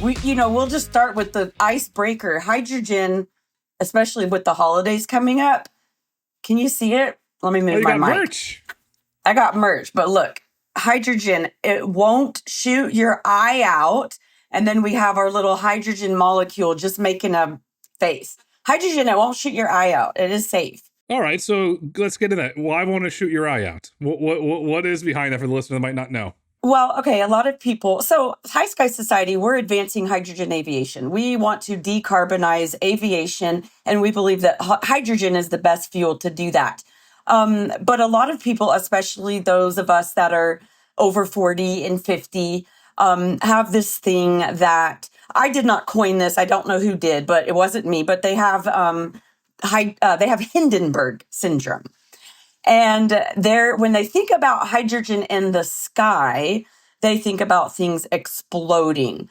We'll just start with the icebreaker. Hydrogen, especially with the holidays coming up. Can you see it? Let me move my mic. Merch. I got merch, but look, hydrogen, it won't shoot your eye out. And then we have our little hydrogen molecule just making a face. Hydrogen, it won't shoot your eye out. It is safe. All right, so let's get into that. Why won't it shoot your eye out? What is behind that for the listener that might not know? Well, okay, a lot of people. So HYSKY Society, we're advancing hydrogen aviation. We want to decarbonize aviation, and we believe that hydrogen is the best fuel to do that. But a lot of people, especially those of us that are over 40 and 50, have this thing that I did not coin this. I don't know who did, but it wasn't me. But they have Hindenburg syndrome. And when they think about hydrogen in the sky, they think about things exploding.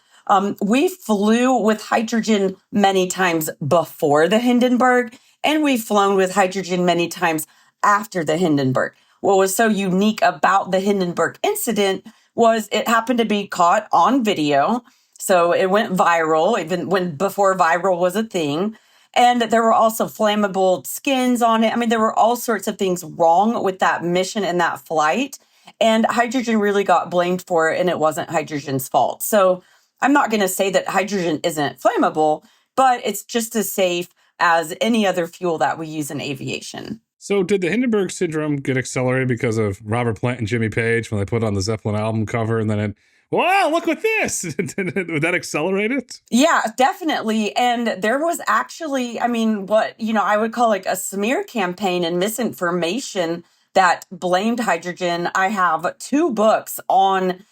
We flew with hydrogen many times before the Hindenburg, and we've flown with hydrogen many times after the Hindenburg. What was so unique about the Hindenburg incident was it happened to be caught on video. So it went viral, even before viral was a thing. And there were also flammable skins on it. I mean, there were all sorts of things wrong with that mission and that flight. And hydrogen really got blamed for it, and it wasn't hydrogen's fault. So I'm not going to say that hydrogen isn't flammable, but it's just as safe as any other fuel that we use in aviation. So did the Hindenburg syndrome get accelerated because of Robert Plant and Jimmy Page when they put it on the Zeppelin album cover, and then wow, look at this. Would that accelerate it? Yeah, definitely. And there was actually, what, I would call like a smear campaign and misinformation that blamed hydrogen. I have 2 books on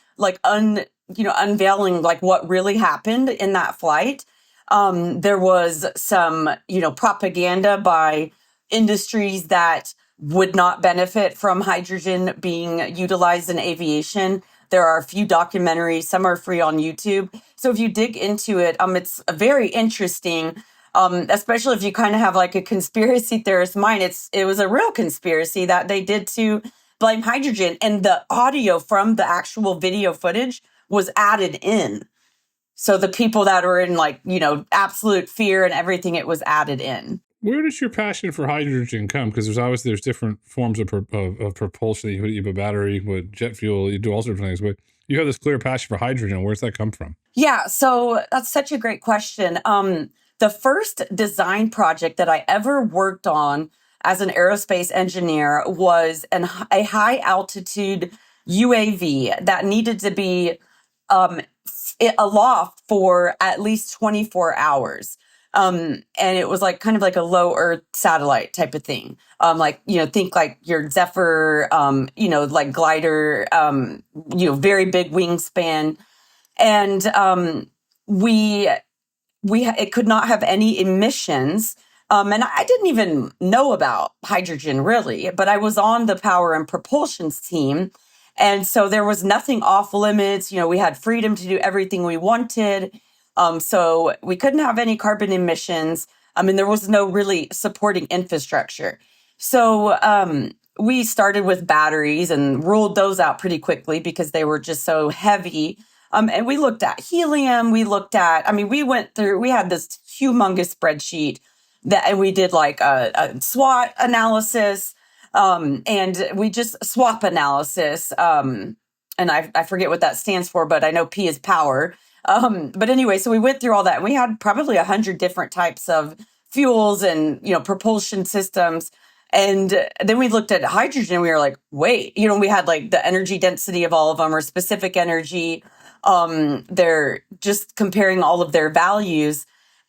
unveiling like what really happened in that flight. There was some, propaganda by industries that would not benefit from hydrogen being utilized in aviation. There are a few documentaries, some are free on YouTube. So if you dig into it, it's very interesting, especially if you kind of have like a conspiracy theorist mind. It was a real conspiracy that they did to blame hydrogen, and the audio from the actual video footage was added in. So the people that were in absolute fear and everything, it was added in. Where does your passion for hydrogen come? Because there's different forms of propulsion. You have a battery with jet fuel. You do all sorts of things, but you have this clear passion for hydrogen. Where's that come from? Yeah, so that's such a great question. The first design project that I ever worked on as an aerospace engineer was a high altitude UAV that needed to be aloft for at least 24 hours. And it was like kind of like a low Earth satellite type of thing. Think like your Zephyr, like glider, very big wingspan. And it could not have any emissions. And I didn't even know about hydrogen really, but I was on the power and propulsions team. And so there was nothing off limits. We had freedom to do everything we wanted. So we couldn't have any carbon emissions. There was no really supporting infrastructure. So we started with batteries and ruled those out pretty quickly because they were just so heavy. And we looked at helium. We had this humongous spreadsheet and we did like a SWOT analysis. And we just swap analysis. And I forget what that stands for, but I know P is power. But anyway, so we went through all that, and we had probably 100 different types of fuels and, propulsion systems. And then we looked at hydrogen and we were like, wait, we had like the energy density of all of them or specific energy. They're just comparing all of their values.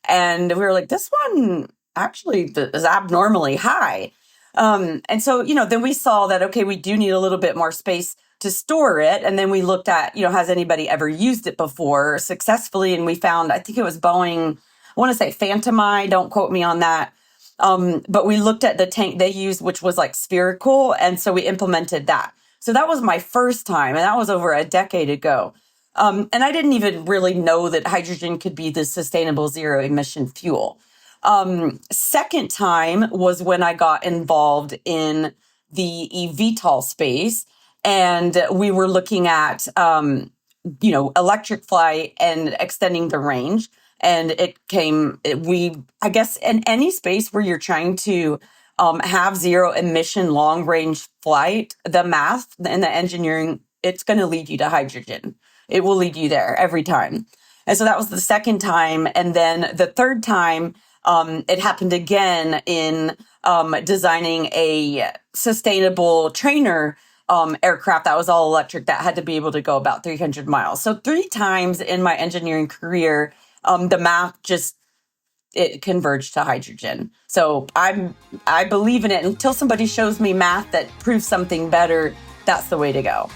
And we were like, this one actually is abnormally high. And so, then we saw that, okay, we do need a little bit more space to store it. And then we looked at, has anybody ever used it before successfully? And we found, I think it was Boeing, I want to say Phantom Eye, don't quote me on that. But we looked at the tank they used, which was like spherical. And so we implemented that. So that was my first time. And that was over a decade ago. And I didn't even really know that hydrogen could be the sustainable zero emission fuel. Second time was when I got involved in the eVTOL space. And we were looking at electric flight and extending the range. And I guess in any space where you're trying to have zero emission long range flight, the math and the engineering, it's going to lead you to hydrogen. It will lead you there every time. And so that was the second time. And then the third time, it happened again in designing a sustainable trainer aircraft that was all electric that had to be able to go about 300 miles. So 3 times in my engineering career, the math it converged to hydrogen. So I believe in it until somebody shows me math that proves something better. That's the way to go.